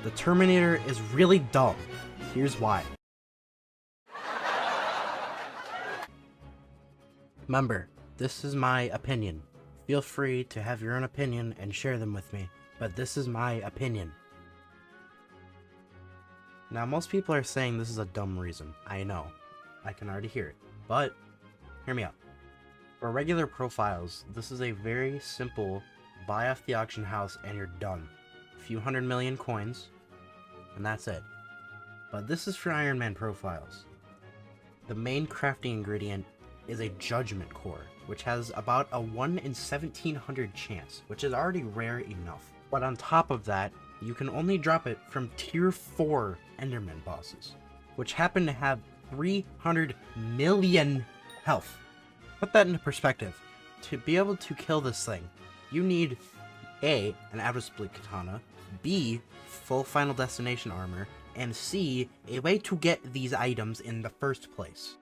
The Terminator is really dumb. Here's why. Remember, this is my opinion. Feel free to have your own opinion and share them with me, but this is my opinion. Now, most people are saying this is a dumb reason. I know. I can already hear it. But, hear me out. For regular profiles, this is a very simple buy off the auction house and you're done. A few 100 million coins, and that's it. But this is for Iron Man profiles. The main crafting ingredient is a Judgment Core, which has about a 1 in 1700 chance, which is already rare enough. But on top of that, you can only drop it from tier 4 Enderman bosses, which happen to have 300 million health. Put that into perspective. To be able to kill this thing, you need A, an Outer Split Katana, B, full Final Destination armor, and C, a way to get these items in the first place.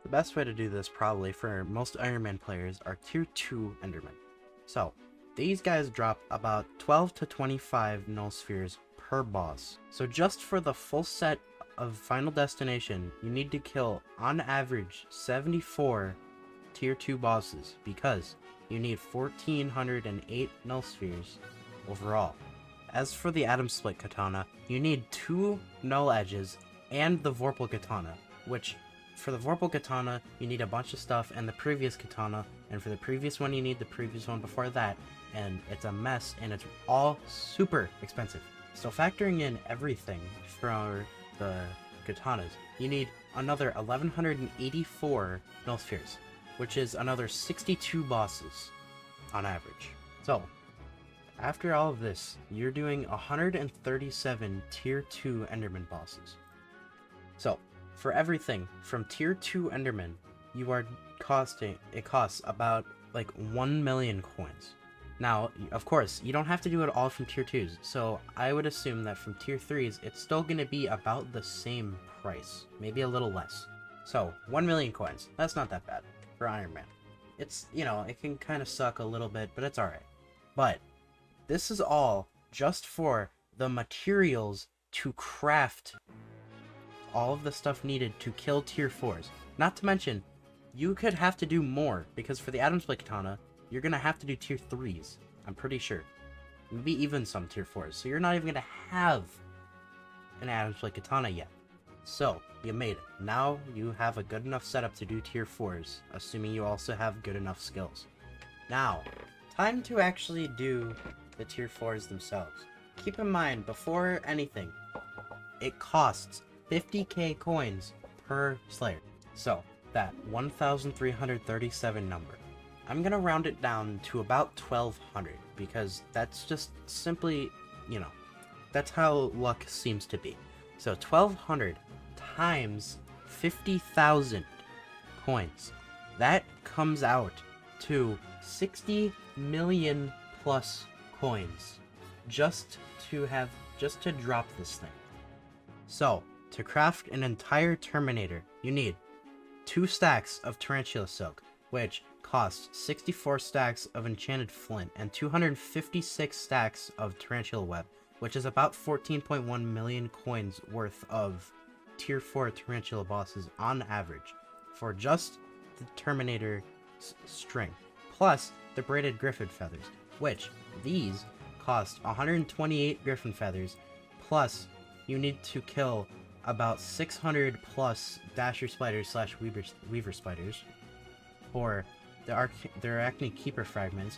The best way to do this, probably, for most Iron Man players are tier 2 Endermen. So, these guys drop about 12 to 25 null spheres per boss. So just for the full set of Final Destination, you need to kill, on average, 74 tier 2 bosses, because you need 1408 null spheres overall. As for the Atom Split Katana, you need 2 null edges and the Vorpal Katana, which for the Vorpal Katana, you need a bunch of stuff and the previous Katana, and for the previous one, you need the previous one before that, and it's a mess, and it's all super expensive. So factoring in everything for the Katanas, you need another 1184 null spheres, which is another 62 bosses on average. So, after all of this, you're doing 137 tier 2 Enderman bosses. So, for everything from tier 2 Enderman, it costs about like 1 million coins. Now, of course, you don't have to do it all from tier 2s, so I would assume that from tier 3s, it's still going to be about the same price, maybe a little less. So, 1 million coins, that's not that bad for Iron Man. It's, you know, it can kind of suck a little bit, but it's alright. But, this is all just for the materials to craft all of the stuff needed to kill tier 4s. Not to mention, you could have to do more, because for the Atom Split Katana, you're going to have to do tier 3s, I'm pretty sure. Maybe even some tier 4s, so you're not even going to have an Atom Split Katana yet. So, you made it. Now you have a good enough setup to do tier 4s, assuming you also have good enough skills. Now, time to actually do the tier 4s themselves. Keep in mind, before anything, it costs 50k coins per Slayer. So, that 1,337 number. I'm gonna round it down to about 1,200, because that's just simply, you know, that's how luck seems to be. So 1,200 times 50,000 coins. That comes out to 60 million plus coins just to drop this thing. So, to craft an entire Terminator, you need 2 stacks of Tarantula Silk, which costs 64 stacks of Enchanted Flint and 256 stacks of Tarantula Web, which is about 14.1 million coins worth of tier 4 Tarantula bosses on average for just the Terminator string, plus the braided Griffin feathers, which these cost 128 Griffin feathers, plus you need to kill about 600 plus Dasher spiders slash Weaver spiders for the Arachne Keeper fragments,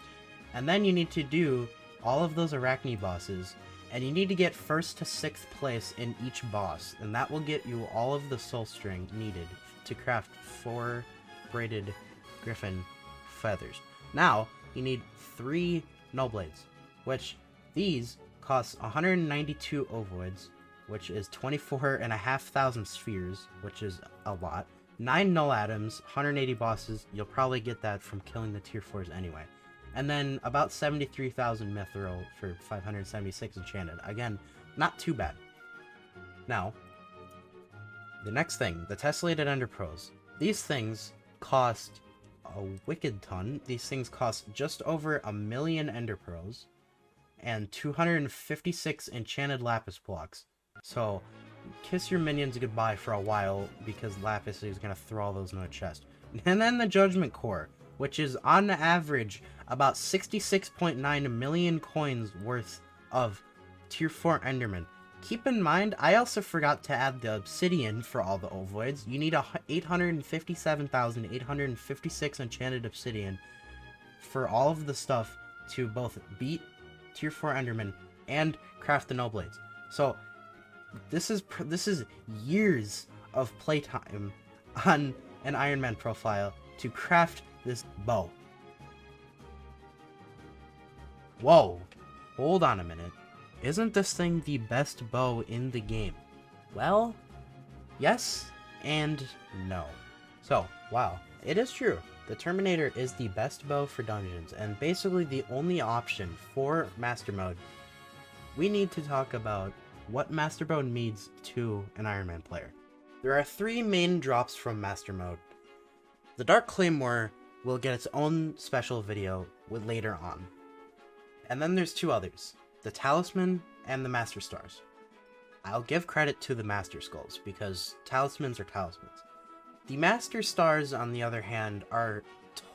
and then you need to do all of those Arachne bosses, and you need to get 1st to 6th place in each boss, and that will get you all of the soul string needed to craft 4 braided Griffin feathers. Now, you need 3 Null Blades, which these cost 192 ovoids, which is 24,500 spheres, which is a lot. 9 Null Atoms, 180 bosses, you'll probably get that from killing the tier 4s anyway. And then about 73,000 Mithril for 576 Enchanted. Again, not too bad. Now, the next thing, the Tessellated Ender Pearls. These things cost a wicked ton. These things cost just over 1 million Ender Pearls. and 256 enchanted lapis blocks. So kiss your minions goodbye for a while, because lapis is going to throw all those in the chest. And then the judgment core, which is on average about 66.9 million coins worth of tier 4 enderman. Keep in mind, I also forgot to add the obsidian for all the ovoids. You need 857,856 enchanted obsidian for all of the stuff to both beat tier 4 enderman and craft the no blades. So this is years of playtime on an Iron Man profile to craft this bow. Whoa, hold on a minute. Isn't this thing the best bow in the game? Well, yes and no. So, wow, it is true. The Terminator is the best bow for dungeons, and basically the only option for Master Mode. We need to talk about what Master Mode means to an Iron Man player. There are 3 main drops from Master Mode. The Dark Claymore will get its own special video later on. And then there's 2 others. The Talisman and the Master Stars. I'll give credit to the Master Skulls, because talismans are talismans. The Master Stars, on the other hand, are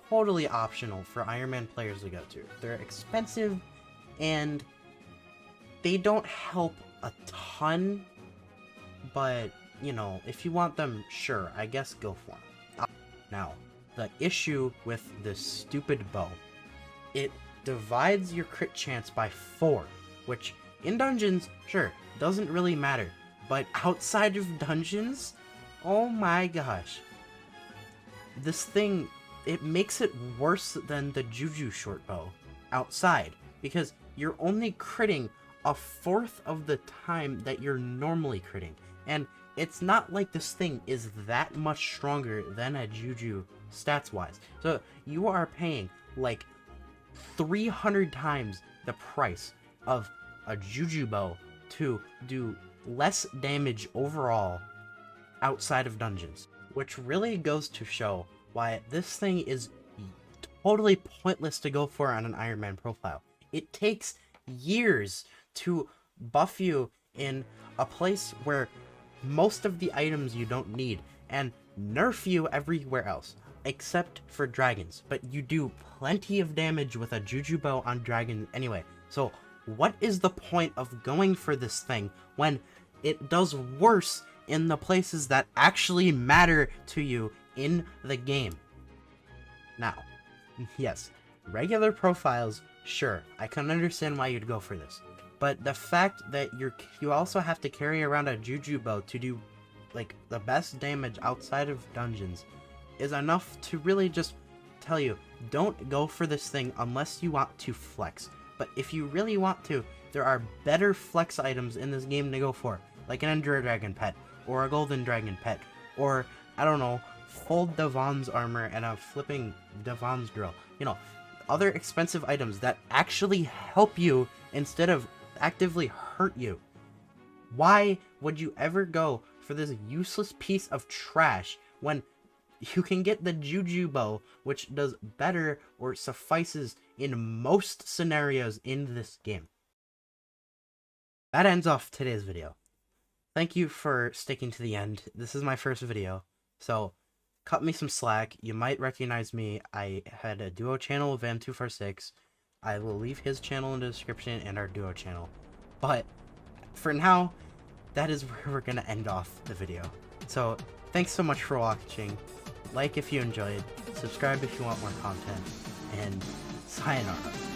totally optional for Iron Man players to go to. They're expensive, and they don't help a ton, but, you know, if you want them, sure, I guess go for them. Now, the issue with this stupid bow, it divides your crit chance by 4, which in dungeons, sure, doesn't really matter, but outside of dungeons, oh my gosh, this thing, it makes it worse than the Juju short bow outside, because you're only critting a 1/4 of the time that you're normally critting, and it's not like this thing is that much stronger than a Juju stats wise. So you are paying like 300 times the price of a Juju bow to do less damage overall outside of dungeons, which really goes to show why this thing is totally pointless to go for on an Iron Man profile. It takes years to buff you in a place where most of the items you don't need, and nerf you everywhere else, except for dragons. But you do plenty of damage with a Juju bow on dragon anyway. So what is the point of going for this thing when it does worse in the places that actually matter to you in the game? Now, yes, regular profiles, sure, I can understand why you'd go for this. But the fact that you also have to carry around a Juju bow to do like the best damage outside of dungeons is enough to really just tell you, don't go for this thing unless you want to flex. But if you really want to, there are better flex items in this game to go for, like an Ender Dragon pet, or a Golden Dragon pet, or, I don't know, full Devon's armor and a flipping Devon's drill. You know, other expensive items that actually help you instead of actively hurt you. Why would you ever go for this useless piece of trash when you can get the Juju bow, which does better or suffices in most scenarios in this game? That ends off today's video. Thank you for sticking to the end. This is my first video, so cut me some slack. You might recognize me. I had a duo channel with Vam246. I will leave his channel in the description and our duo channel. But for now, that is where we're gonna end off the video. So thanks so much for watching. Like if you enjoyed, subscribe if you want more content, and sayonara.